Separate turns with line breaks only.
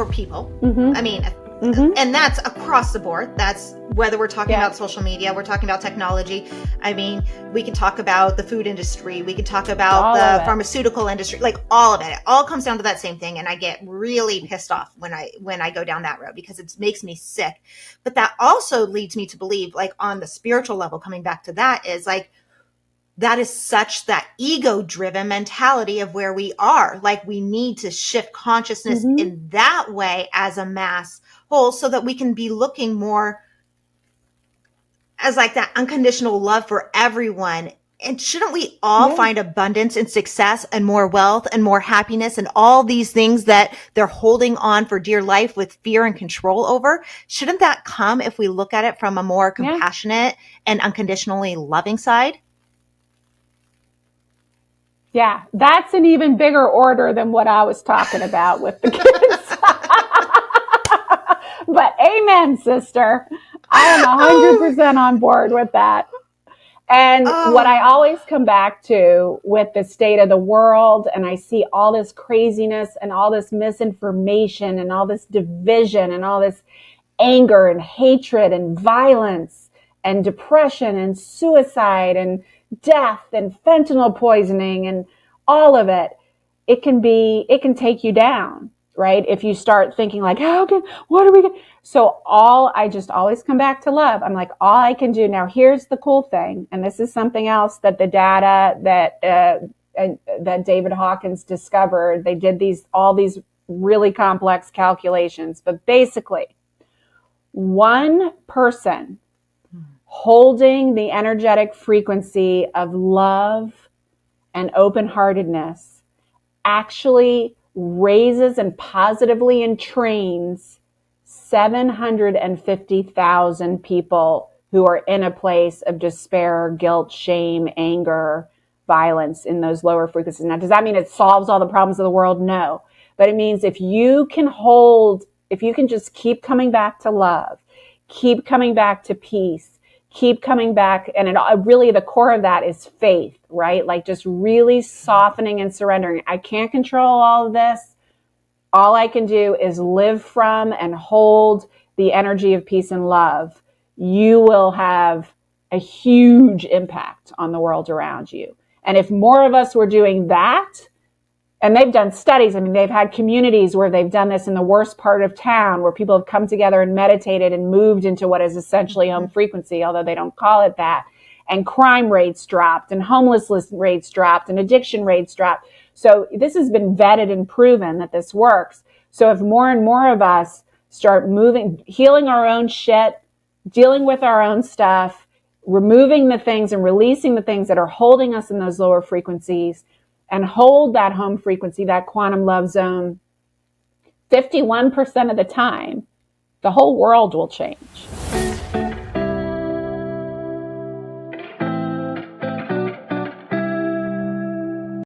over people.
Mm-hmm.
I mean,
mm-hmm.
and that's across the board. That's whether we're talking
Yeah.
about social media, we're talking about technology. I mean, we can talk about the food industry. We can talk about
All
the
of it.
pharmaceutical industry, like all of it. It all comes down to that same thing. And I get really pissed off when I go down that road because it makes me sick. But that also leads me to believe, like on the spiritual level, coming back to that, is like, that is such that ego driven mentality of where we are. Like we need to shift consciousness
Mm-hmm.
in that way as a mass whole so that we can be looking more as like that unconditional love for everyone. And shouldn't we all
Yeah.
find abundance and success and more wealth and more happiness and all these things that they're holding on for dear life with fear and control over? Shouldn't that come if we look at it from a more
Yeah.
compassionate and unconditionally loving side?
Yeah, that's an even bigger order than what I was talking about with the kids. But amen, sister. I am 100% on board with that. And what I always come back to with the state of the world, and I see all this craziness and all this misinformation and all this division and all this anger and hatred and violence and depression and suicide and death and fentanyl poisoning and all of it, it can take you down, right? If you start thinking like, what are we going to, so I just always come back to love. I'm like, all I can do now, here's the cool thing. And this is something else that the data that David Hawkins discovered, they did all these really complex calculations, but basically one person holding the energetic frequency of love and open-heartedness actually raises and positively entrains 750,000 people who are in a place of despair, guilt, shame, anger, violence in those lower frequencies. Now, does that mean it solves all the problems of the world? No. But it means if you can just keep coming back to love, keep coming back to peace, keep coming back, and really the core of that is faith, right? Like just really softening and surrendering. I can't control all of this. All I can do is live from and hold the energy of peace and love. You will have a huge impact on the world around you. And if more of us were doing that, and they've done studies, I mean, they've had communities where they've done this in the worst part of town, where people have come together and meditated and moved into what is essentially home frequency, although they don't call it that. And crime rates dropped, and homelessness rates dropped, and addiction rates dropped. So this has been vetted and proven that this works. So if more and more of us start moving, healing our own shit, dealing with our own stuff, removing the things and releasing the things that are holding us in those lower frequencies, and hold that home frequency, that quantum love zone, 51% of the time, the whole world will change.